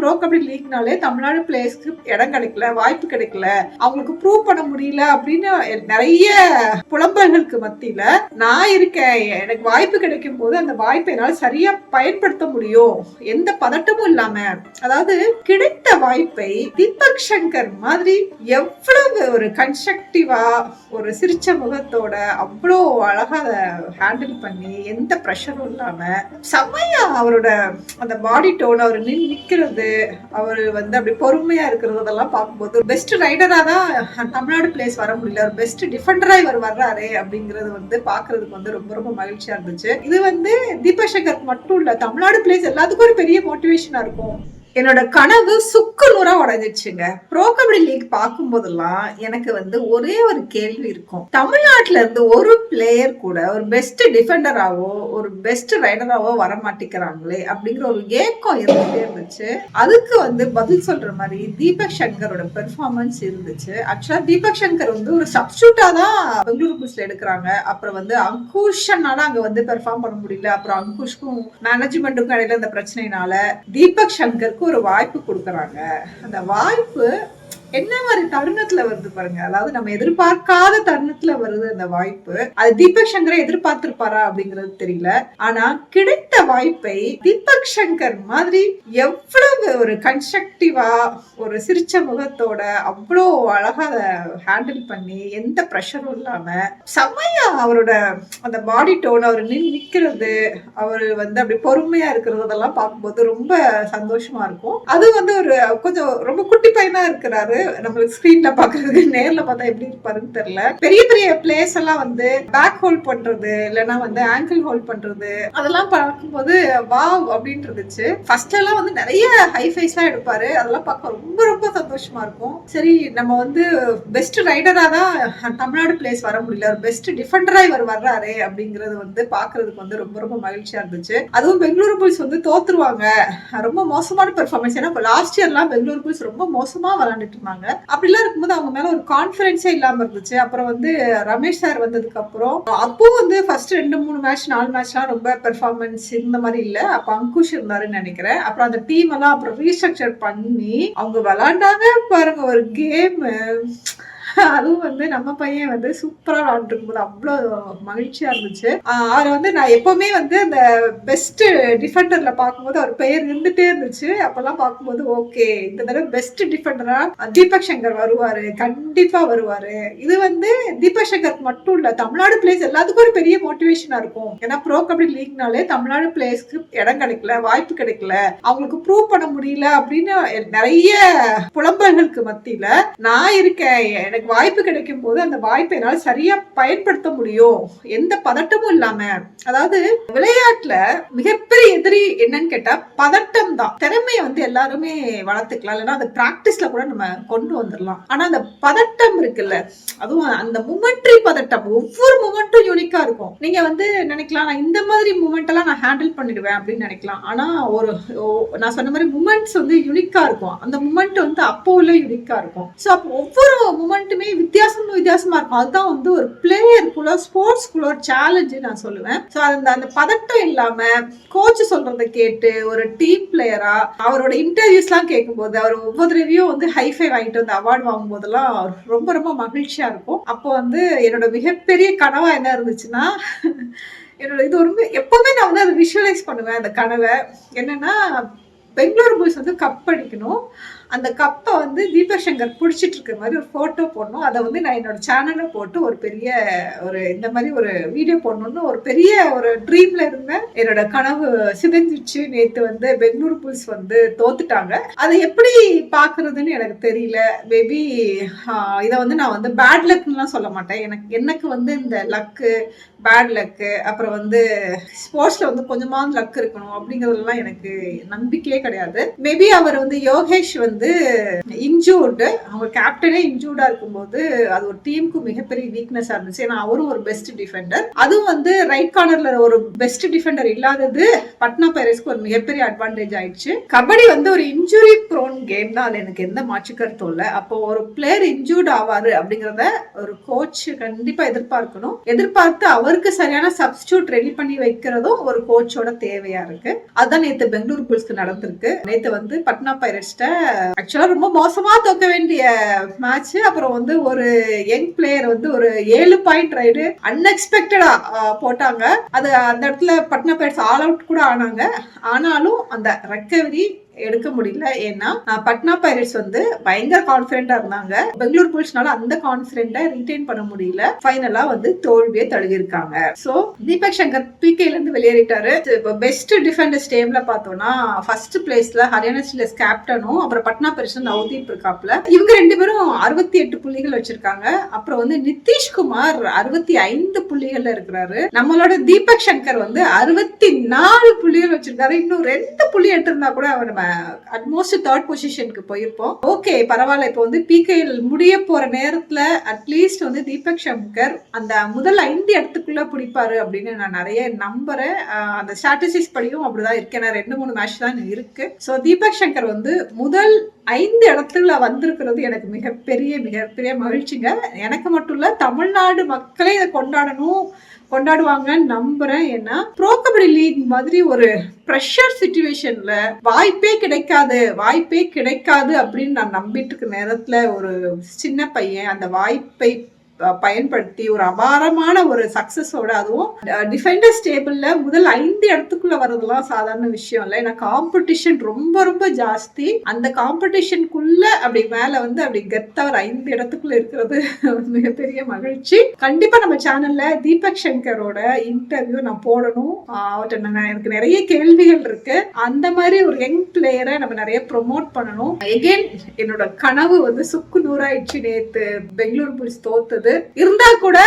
Bro kabaddi லீக்னாலே Tamil Nadu பிளேயர்ஸ்க்கு இடம் கிடைக்கல, வாய்ப்பு கிடைக்கல, அவங்களுக்கு ப்ரூவ் பண்ண முடியல அப்படின்னு நிறைய புலம்பல்களுக்கு மத்தியில நான் இருக்கேன். எனக்கு வாய்ப்பு கிடைக்கும் போது அந்த வாய்ப்பை என்னால் சரியா பயன்படுத்த முடியும், எந்த பதட்டமும் இல்லாம. அதாவது கிடைத்த வாய்ப்பை தீபக் சங்கர் மாதிரி எவ்வளவு ஒரு கன்ஸ்ட்ரக்டிவா ஒரு சிரிச்ச முகத்தோட அவ்வளோ அழகா அதை ஹேண்டில் பண்ணி எந்த ப்ரெஷரும் இல்லாம செம்மையா அவரோட அந்த பாடி டோன், அவர் நிக்கிறது, அவர் வந்து அப்படி பொறுமையா இருக்கிறது, அதெல்லாம் பார்க்கும்போது பெஸ்ட் ரைடரா தான் தமிழ்நாடு பிளேஸ் வர முடியல, ஒரு பெஸ்ட் டிஃபெண்டரா இவர் வர்றாரு அப்படிங்கறது வந்து பாக்குறதுக்கு வந்து ரொம்ப ரொம்ப மகிழ்ச்சியா இருந்துச்சு. இது வந்து தீபக் சங்கர் மட்டும் இல்ல, தமிழ்நாடு பிளேஸ் எல்லாத்துக்கும் ஒரு பெரிய மோட்டிவேஷனா இருக்கும். என்னோட கனவு சுக்கு நூறா உடஞ்சிச்சுங்க. ப்ரோ கபடி லீக் பார்க்கும் போதெல்லாம் எனக்கு வந்து ஒரே ஒரு கேள்வி இருக்கும், தமிழ்நாட்டுல இருந்து ஒரு பிளேயர் கூட ஒரு பெஸ்ட் டிஃபெண்டராவோ ஒரு பெஸ்ட் ரைடராவோ வர மாட்டேங்கிறாங்களே அப்படிங்கிற ஒரு ஏக்கம் இருந்துட்டே இருந்துச்சு. அதுக்கு வந்து பதில் சொல்ற மாதிரி தீபக் சங்கரோட பெர்ஃபார்மன்ஸ் இருந்துச்சு. ஆக்சுவலா தீபக் சங்கர் வந்து ஒரு சப்ஸ்டியூட்டா தான் பெங்களூரு புல்ஸ்ல எடுக்கிறாங்க. அப்புறம் வந்து அங்குஷனால அங்க வந்து பெர்ஃபார்ம் பண்ண முடியல. அப்புறம் அங்குஷ்க்கும் மேனேஜ்மெண்ட்டுக்கும் இடையில இந்த பிரச்சனைனால தீபக் சங்கருக்கு ஒரு வாய்ப்பு கொடுக்கறாங்க. அந்த வாய்ப்பு என்ன மாதிரி தருணத்துல வருது பாருங்க. அதாவது நம்ம எதிர்பார்க்காத தருணத்துல வருது அந்த வாய்ப்பு. அது தீபக் சங்கரை எதிர்பார்த்திருப்பாரா அப்படிங்கிறது தெரியல. ஆனா கிடைத்த வாய்ப்பை தீபக் சங்கர் மாதிரி எவ்வளவு ஒரு கன்ஸ்ட்ரக்டிவா ஒரு சிரிச்ச முகத்தோட அவ்வளோ அழகா அதை ஹேண்டில் பண்ணி எந்த ப்ரெஷரும் இல்லாம செம்மையா அவரோட அந்த பாடி டோன், அவர் நிக்கிறது, அவர் வந்து அப்படி பொறுமையா இருக்கிறது, அதெல்லாம் பார்க்கும்போது ரொம்ப சந்தோஷமா இருக்கும். அது வந்து ஒரு கொஞ்சம் ரொம்ப குட்டி பையனா இருக்கிறாரு. நம்மளுக்கு ஸ்கிரீன்ல பாக்குறதுக்கு, நேர்ல பார்த்தா எப்படி இருப்பாருன்னு தெரியல. பெரிய பெரிய பிளேஸ் எல்லாம் வந்து பேக் ஹோல்ட் பண்றது, இல்லைன்னா வந்து ஆங்கிள் ஹோல்ட் பண்றது, அதெல்லாம் பார்க்கும்போது வாவ் அப்படின்னு இருந்துச்சு. ஃபர்ஸ்ட் எல்லாம் வந்து நிறைய ஹைஃபைஸ் எல்லாம் எடுப்பாரு. அதெல்லாம் பார்க்க ரொம்ப ரொம்ப சந்தோஷமா இருக்கும். சரி, நம்ம வந்து பெஸ்ட் ரைடரா தான் தமிழ்நாடு பிளேஸ் வர முடியல, ஒரு பெஸ்ட் டிஃபெண்டரா இவர் வர்றாரு அப்படிங்கிறது வந்து பாக்குறதுக்கு வந்து ரொம்ப ரொம்ப மகிழ்ச்சியா இருந்துச்சு. அதுவும் பெங்களூரு புல்ஸ் வந்து தோத்துருவாங்க, ரொம்ப மோசமான பெர்ஃபார்மன்ஸ். ஏன்னா லாஸ்ட் இயர்லாம் பெங்களூரு புல்ஸ் ரொம்ப மோசமா விளையாண்டுட்டு இருந்தாங்க. அப்படிலாம் இருக்கும்போது அவங்க மேல ஒரு கான்பிடன்ஸே இல்லாம இருந்துச்சு. அப்புறம் வந்து ரமேஷ் சார் வந்ததுக்கு அப்புறம் அப்போ வந்து ஃபர்ஸ்ட் 2-3 மேட்ச் 4 மேட்ச்லாம் ரொம்ப பெர்ஃபார்மன்ஸ் இந்த மாதிரி இல்ல. அப்ப அங்குஷ் இருந்தாருன்னு நினைக்கிறேன். அப்புறம் அந்த டீம் எல்லாம் அப்புறம் ரீஸ்ட்ரக்சர் பண்ணி அவங்க விளையாண்டாங்க பாருங்க ஒரு கேம். அதுவும் வந்து நம்ம பையன் வந்து சூப்பரா விளையாண்டுருக்கும் போது அவ்வளோ மகிழ்ச்சியா இருந்துச்சு. அவரை வந்து நான் எப்பவுமே வந்து அந்த பெஸ்ட் டிஃபெண்டர்ல பார்க்கும்போது அவர் பெயர் இருந்துட்டே இருந்துச்சு. அப்பெல்லாம் பார்க்கும்போது ஓகே, இந்த தடவை பெஸ்ட் டிஃபெண்டரா தீபக் சங்கர் வருவாரு, கண்டிப்பா வருவாரு. இது வந்து தீபக் சங்கருக்கு மட்டும் இல்ல, தமிழ்நாடு பிளேயர்ஸ் எல்லாத்துக்கும் ஒரு பெரிய மோட்டிவேஷனா இருக்கும். ஏன்னா ப்ரோ கபடி லீக்னாலே தமிழ்நாடு பிளேயர்ஸ்க்கு இடம் கிடைக்கல, வாய்ப்பு கிடைக்கல, அவங்களுக்கு ப்ரூவ் பண்ண முடியல அப்படின்னு நிறைய புலம்பல்களுக்கு மத்தியில நான் இருக்கேன். எனக்கு வாய்ப்பு கிடைக்கும் போது அந்த வாய்ப்பை என்னால் சரியா பயன்படுத்த முடியும், எந்த பதட்டமும் இல்லாம. அதாவது விளையாட்டுல மிகப்பெரிய எதிரி என்னன்னு கேட்டா பதட்டம் தான். திறமையை வந்து எல்லாருமே வளர்த்துக்கலாம், இல்லைன்னா அந்த பிராக்டிஸ்ல கூட நம்ம கொண்டு வந்துடலாம். ஆனா அந்த பதட்டம் இருக்குல்ல, அதுவும் அந்த மூமெண்ட்ரி பதட்டம், ஒவ்வொரு மூமெண்ட்டும் யூனிக்கா இருக்கும். நீங்க வந்து நினைக்கலாம் நான் இந்த மாதிரி மூமெண்ட் எல்லாம் நான் ஹேண்டில் பண்ணிடுவேன் அப்படின்னு நினைக்கலாம். ஆனா ஒரு நான் சொன்ன மாதிரி மூமெண்ட்ஸ் வந்து யூனிக்கா இருக்கும். அந்த மூமெண்ட் வந்து அப்போ உள்ள யூனிக்கா இருக்கும். சோ அப்போ ஒவ்வொரு மூமெண்ட் வித்தியாசமா இருக்கும். அதுதான் வந்து ஒரு பிளேயருக்குள்ள ஸ்போர்ட்ஸ்குள்ள ஒரு சேலஞ்சு நான் சொல்லுவேன். சோ அந்த பதட்டம் இல்லாம கோச் சொல்றதை கேட்டு ஒரு டீம் பிளேயரா அவரோட இன்டர்வியூஸ் எல்லாம் கேட்கும் போது, அவர் ஒவ்வொரு தடவையும் வந்து ஹைஃபை வாங்கிட்டு வந்து அவார்டு வாங்கும் போதெல்லாம் ரொம்ப ரொம்ப மகிழ்ச்சியா இருக்கும். அப்போ வந்து என்னோட மிகப்பெரிய கனவா என்ன இருந்துச்சுன்னா, என்னோட இது ஒரு எப்பவுமே நான் வந்து அதை விஷுவலைஸ் பண்ணுவேன். அந்த கனவை என்னன்னா, பெங்களூரு புல்ஸ் வந்து கப் அடிக்கணும், அந்த கப்பை வந்து தீபக் சங்கர் பிடிச்சிட்டு இருக்க மாதிரி ஒரு போட்டோ போடணும். அதை வந்து நான் என்னோட சேனல்ல போட்டு ஒரு பெரிய ஒரு இந்த மாதிரி ஒரு வீடியோ போடணும்னு ஒரு பெரிய ஒரு ட்ரீம்ல இருந்தேன். என்னோட கனவு சிதைஞ்சிச்சு. நேத்து வந்து பெங்களூரு புல்ஸ் வந்து தோத்துட்டாங்க. அதை எப்படி பாக்குறதுன்னு எனக்கு தெரியல. மேபி இதை வந்து நான் வந்து பேட் லக்லாம் சொல்ல மாட்டேன். எனக்கு வந்து இந்த லக்கு, பேட் லக்கு, அப்புறம் வந்து ஸ்போர்ட்ஸ்ல வந்து கொஞ்சமாவது லக் இருக்கணும் அப்படிங்கறதுலாம் எனக்கு நம்பிக்கையே கிடையாது. மேபி அவர் வந்து யோகேஷ் வந்து வந்து இன்ஜூர்டு, அவங்க கேப்டனே இன்ஜூர்டா இருக்கும்போது அது ஒரு டீமுக்கு மிகப்பெரிய வீக்னஸா இருந்துச்சு. ஏன்னா அவரும் ஒரு பெஸ்ட் டிஃபெண்டர், அதுவும் வந்து ரைட் கார்னர்ல ஒரு பெஸ்ட் டிஃபெண்டர் இல்லாதது பட்னா பைரேட்ஸ்க்கு ஒரு மிகப்பெரிய அட்வான்டேஜ் ஆயிடுச்சு. கபடி வந்து ஒரு இன்ஜுரி ப்ரோன் கேம் தான், அது எனக்கு எந்த மாற்று கருத்தும் இல்ல. அப்போ ஒரு பிளேயர் இன்ஜூர்ட் ஆவாரு அப்படிங்கறத ஒரு கோச் கண்டிப்பா எதிர்பார்க்கணும். எதிர்பார்த்து அவருக்கு சரியான சப்ஸ்டிடியூட் ரெடி பண்ணி வைக்கிறதும் ஒரு கோச்சோட தேவையா இருக்கு. அதுதான் நேத்து பெங்களூரு புல்ஸ்க்கு நடந்திருக்கு. நேத்து வந்து பட்னா பைரேட்ஸ்ட ஆக்சுவலா ரொம்ப மோசமா தோக்க வேண்டிய மேட்ச். அப்புறம் வந்து ஒரு யங் பிளேயர் வந்து ஒரு 7 பாயிண்ட் ரைடு அன்எக்ஸ்பெக்டடா போட்டாங்க. அது அந்த இடத்துல பட்னா பைரேட்ஸ் ஆல் அவுட் கூட ஆனாங்க. ஆனாலும் அந்த ரெக்கவரி எடுக்க முடியல. ஏன்னா பட்னா பைரேட்ஸ் வந்து பயங்கர கான்பிடென்டா இருந்தாங்க. பெங்களூர் புல்ஸ்னால அந்த கான்பிடென்ட ரீடைன் பண்ண முடியல. ஃபைனலா வந்து தோல்வியை தழுவிருக்காங்க. சோ தீபக் சங்கர் பிகேல இருந்து வெளியேறிட்டாரு. பெஸ்ட் டிஃபெண்டர்ஸ் டேம்ல பார்த்தோம்னா ஃபர்ஸ்ட் பிளேஸ்ல ஹரியானா ஸ்டீலர்ஸ் கேப்டனும் அப்புறம் பட்னா பைரேட்ஸ் நவ்தீப் இருக்காப்ல. இவங்க 2 பேரும் 68 புள்ளிகள் வச்சிருக்காங்க. அப்புறம் வந்து நிதிஷ்குமார் 65 புள்ளிகள்ல இருக்கிறாரு. நம்மளோட தீபக் சங்கர் வந்து 64 புள்ளிகள் வச்சிருக்காரு. இன்னும் 2 புள்ளி எடுத்திருந்தா கூட அவர் அட்மோஸ்ட் தேர்ட் பொசிஷனுக்கு போயிருப்போம். ஓகே பரவாயில்ல. இப்போ வந்து பிகேஎல் முடிய போற நேரத்துல அட்லீஸ்ட் வந்து தீபக் சங்கர் அந்த முதல் 5 இடத்துக்குள்ள பிடிப்பாரு அப்படின்னு நான் நிறைய நம்புறேன். அந்த ஸ்ட்ராட்டஜிஸ் படியும் அப்படிதான் இருக்கு. ஏன்னா 2-3 மேட்ச் தான் இருக்கு. சோ தீபக் சங்கர் வந்து முதல் 5 இடத்துல வந்திருக்கிறது எனக்கு மிகப்பெரிய மகிழ்ச்சிங்க. எனக்கு மட்டும் இல்ல, தமிழ்நாடு மக்களே இதை கொண்டாடுவாங்கன்னு நம்புறேன். ஏன்னா ப்ரோ கபடி லீக் மாதிரி ஒரு ப்ரெஷர் சிச்சுவேஷன்ல வாய்ப்பே கிடைக்காது அப்படின்னு நான் நம்பிட்டு இருக்க நேரத்துல ஒரு சின்ன பையன் அந்த வாய்ப்பை பயன்படுத்தி ஒரு அபாரமான ஒரு சக்சஸோட, அதுவும் டிஃபெண்டர்ஸ் டேபிள்ல முதல் 5 இடத்துக்குள்ள வர்றதுலாம் சாதாரண விஷயம் இல்லை. ஏன்னா காம்படிஷன் ரொம்ப ஜாஸ்தி. அந்த காம்படிஷனுக்குள்ள அப்படி மேல வந்து அப்படி கெத்தா ஒரு 5 இடத்துக்குள்ள இருக்கிறது மிகப்பெரிய மகிழ்ச்சி. கண்டிப்பா நம்ம சேனல்ல தீபக் சங்கரோட இன்டர்வியூ நான் போடணும். எனக்கு நிறைய கேள்விகள் இருக்கு. அந்த மாதிரி ஒரு யங் பிளேயரை நம்ம நிறைய ப்ரொமோட் பண்ணணும். எகெயின் என்னோட கனவு வந்து சுக்கு நூறாயிடுச்சு. நேத்து பெங்களூர் புல்ஸ் தோத்தது இருந்தா கூட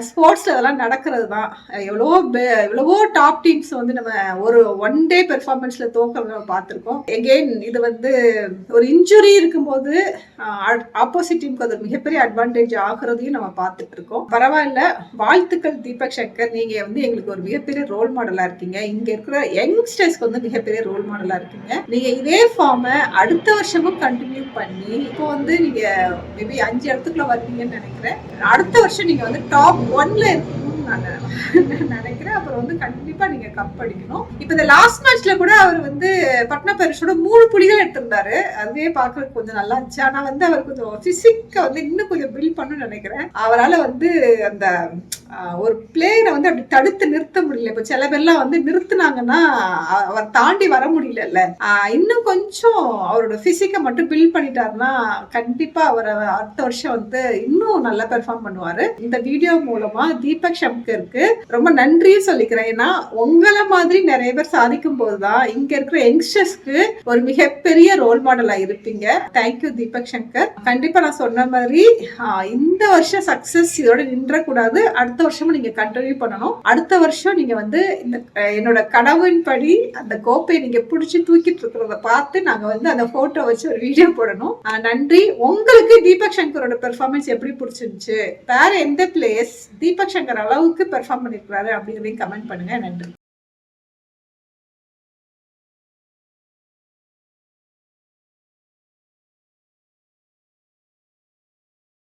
ஸ்போர்ட்ஸ்ல அதெல்லாம் நடக்கிறது தான். எவ்வளவோ டாப் டீம்ஸ் வந்து நம்ம ஒரு ஒன் டே பெர்ஃபார்மன்ஸ்ல தோக்கிறத நம்ம பார்த்திருக்கோம். எகெயின் இது வந்து ஒரு இன்ஜுரி இருக்கும்போது ஆப்போசிட் டீமுக்கு அது மிகப்பெரிய அட்வான்டேஜ் ஆகுறதையும் நம்ம பார்த்துட்டு இருக்கோம். பரவாயில்ல, வாழ்த்துக்கள் தீபக் சங்கர். நீங்க வந்து எங்களுக்கு ஒரு மிகப்பெரிய ரோல் மாடலா இருக்கீங்க. இங்க இருக்கிற யங்ஸ்டர்ஸ்க்கு வந்து மிகப்பெரிய ரோல் மாடலா இருக்கீங்க. நீங்க இதே ஃபார்மை அடுத்த வருஷமும் கண்டினியூ பண்ணி இப்போ வந்து நீங்க மேபி 5 இடத்துக்குள்ள வருவீங்கன்னு நினைக்கிறேன். அடுத்த வருஷம் நீங்க வந்து டாப் 1ல இருக்கணும்னு நான் நினைக்கிறேன். அப்புறம் வந்து கண்டிப்பா நீங்க கப் அடிக்கணும். இப்ப இந்த லாஸ்ட் மேட்ச்ல கூட அவர் வந்து பட்னா பைரேட்ஸோட 3 புள்ளிகள் எடுத்திருந்தாரு. அதுவே பாக்குறதுக்கு கொஞ்சம் நல்லா இருந்துச்சு. ஆனா வந்து அவர் கொஞ்சம் பிசிக்க வந்து இன்னும் கொஞ்சம் பில்ட் பண்ணணும்னு நினைக்கிறேன். அவரால் வந்து அந்த ஒரு பிளேயரை வந்து அப்படி தடுத்து நிறுத்த முடியல. இப்ப சில பேர்லாம் வந்து நிறுத்தினாங்கன்னா அவர் தாண்டி வர முடியல. இன்னும் கொஞ்சம் அவரோட பிசிக்க மட்டும் பில்ட் பண்ணிட்டாருன்னா கண்டிப்பா அவர் அடுத்த வருஷம் வந்து இன்னும் நல்லா பெர்ஃபார்ம் பண்ணுவாரு. இந்த வீடியோ மூலமா தீபக் சங்கருக்கு ரொம்ப நன்றியும் சொல்லிக்கிறேன். ஏன்னா உங்களை மாதிரி நிறைய பேர் சாதிக்கும் போதுதான் இங்க இருக்கிற யங்ஸ்டர்ஸ்க்கு ஒரு மிகப்பெரிய ரோல் மாடலா இருப்பீங்க. தேங்க்யூ தீபக் சங்கர். கண்டிப்பா நான் சொன்ன மாதிரி இந்த வருஷம் சக்சஸ் இதோட நின்றக்கூடாது. அடுத்த வருஷமும் நீங்க கண்டினியூ பண்ணணும். அடுத்த வருஷம் நீங்க வந்து இந்த என்னோட கனவின்படி அந்த கோப்பையை நீங்க பிடிச்சி தூக்கிட்டு இருக்கிறத பார்த்து நாங்க வந்து அந்த போட்டோ வச்சு ஒரு வீடியோ போடணும். நன்றி. உங்களுக்கு தீபக் சங்கரோட பெர்ஃபார்மன்ஸ் எப்படி பிடிச்சிருந்துச்சு? வேற எந்த பிளேயர்ஸ் தீபக் சங்கர் அளவுக்கு பெர்ஃபார்ம் பண்ணிருக்காரு அப்படிங்கிறதையும் கமெண்ட் பண்ணுங்க. நன்றி.